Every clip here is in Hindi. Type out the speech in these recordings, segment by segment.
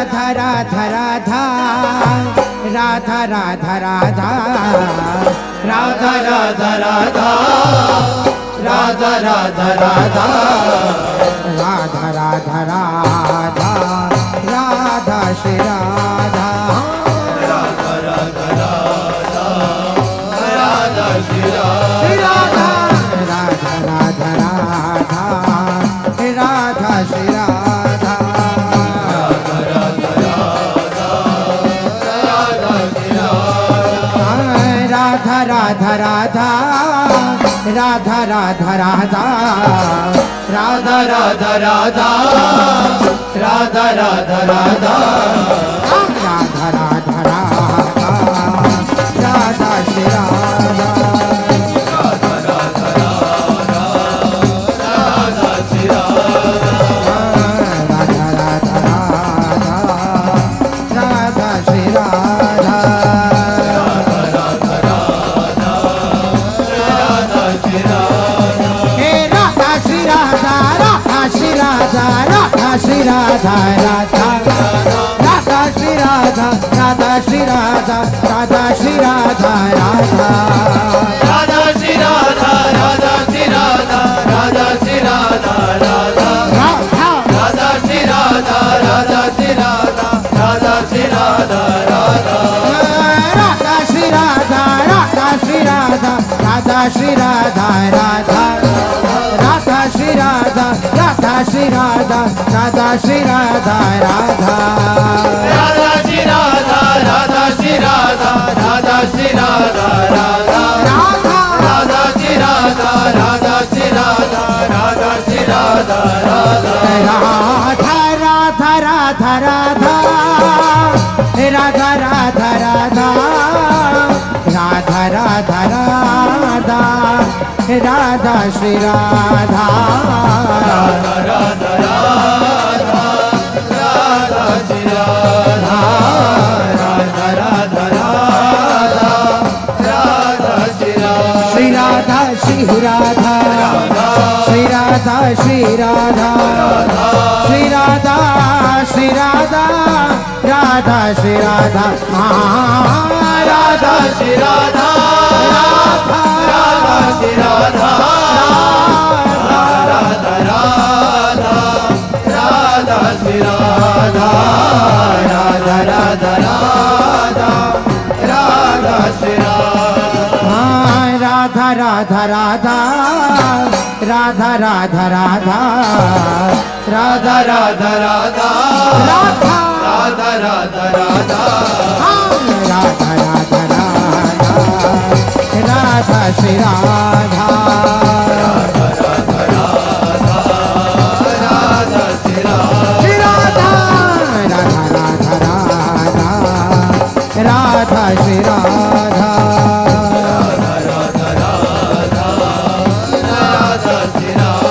राधा राधा राधा राधा राधा राधा राधा राधा राधा राधा राधा राधा राधा राधा राधा राधा श्री राधा राधा राधा राधा राधा श्री राधा राधा राधा राधा राधा श्री राधा राधा राधा राधा राधा श्री राधा राधा राधा राधा राधा राधा राधा राधा राधा राधा राधा राधा राधा राधा राधा राधा श्री राधा राधा राधा राधा राधा श्री राधा राधा राधा राधा राधा श्री राधा राधा राधा राधा श्री राधा हे राधा श्री राधा राधा श्री राधा राधा श्री राधा राधा राधा श्री राधा राधा श्री राधा राधा श्री राधा राधा राधा श्री राधा राधा श्री राधा राधा श्री राधा राधा राधा श्री राधा राधा श्री राधा राधा श्री राधा राधा राधा श्री राधा राधा श्री राधा राधा श्री राधा राधा राधा श्री राधा राधा श्री राधा राधा श्री राधा राधा राधा श्री राधा राधा श्री राधा राधा श्री राधा राधा राधा श्री राधा राधा श्री राधा राधा श्री राधा राधा राधा राधा राधा राधा राधा राधा राधा राधा राधा राधा राधा श्री राधा राधा राधा राधा राधा श्री राधा राधा राधा राधा राधा श्री राधा श्री राधा श्री राधा श्री राधा श्री राधा श्री राधा श्री राधा राधा श्री राधा राधा श्री राधा राधा श्री राधा राधा राधा राधा श्री राधा राधा राधा राधा राधा श्री राधा राधा राधा राधा राधा राधा राधा राधा राधा राधा राधा राधा राधा राधा राधा राधा राधा राधा श्री राधा राधा राधा राधा राधा श्री राधा श्री राधा राधा राधा राधा राधा श्री राधा राधा राधा राधा राधा श्री राधा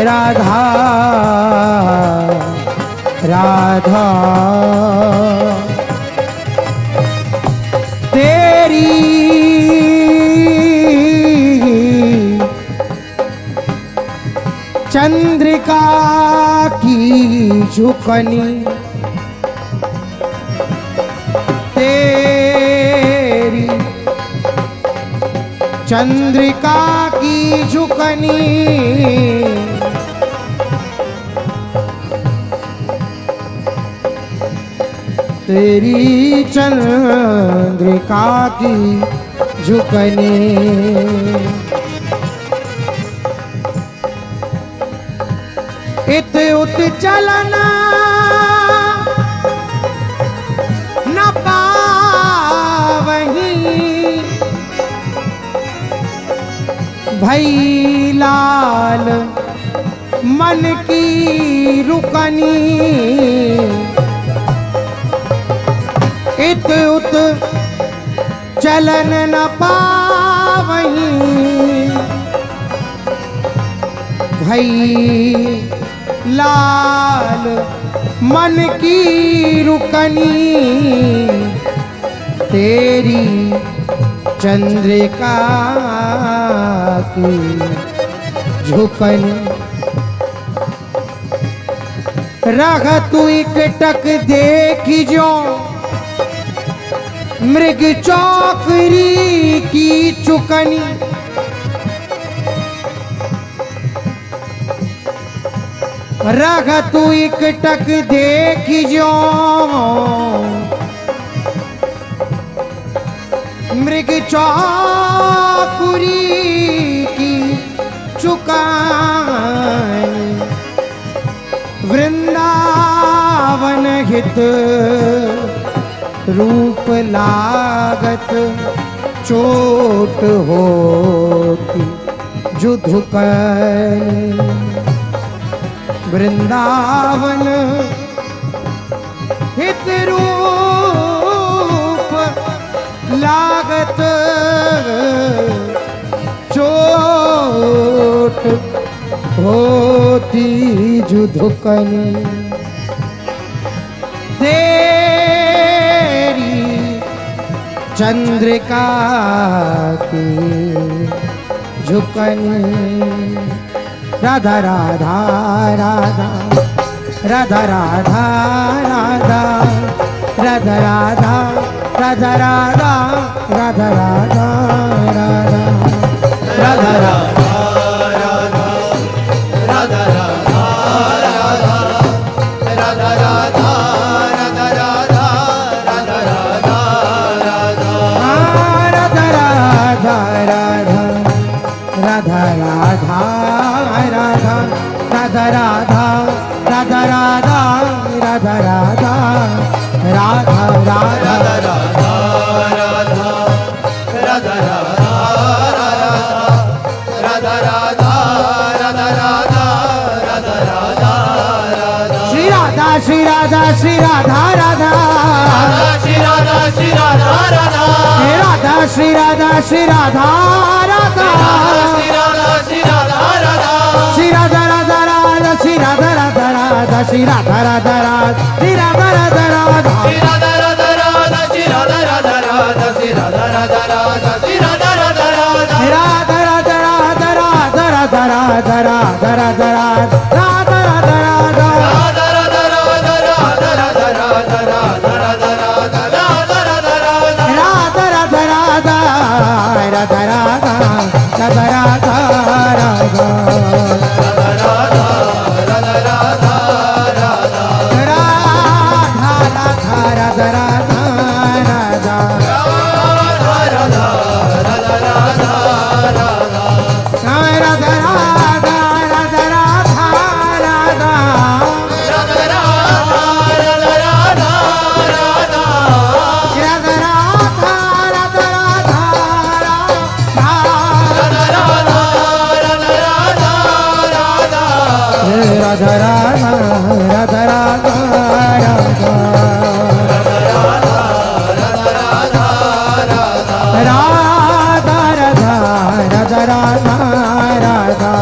राधा राधा तेरी चंद्रिका की झुकनी तेरी चंद्रिका की झुकनी तेरी चंद्रिका की झुकनी इत उत चलना न पावही भई लाल मन की रुकनी इत उत चलन न पावही भई लाल मन की रुकनी तेरी चंद्रिका की झुकनी रग तू एक टक देखी जो मृग चौकरी की चुकनी रग तू एक टक देखी जो मृग चौकरी की चुकानी वृंदावन हित रूप लागत चोट होती जुधुकनी वृंदावन हित रूप लागत चोट होती जुधुकनी तेरी चंद्रिका की झुकनी राधा राधा राधा राधा राधा राधा राधा राधा राधा राधा राधा राधा राधा राधा श्री राधा श्री राधा राधा श्री राधा श्री राधा राधा राधा श्री राधा श्री राधा राधा श्री राधा श्री राधा राधा श्री राधा राधा राधा श्री राधा राधा राधा श्री राधा राधा राधा श्री राधा राधा राधा श्री राधा राधा राधा श्री राधा राधा राधा श्री राधा राधा राधा श्री राधा राधा राधा राधा राधा राधा राधा राधा राधा राधा राधा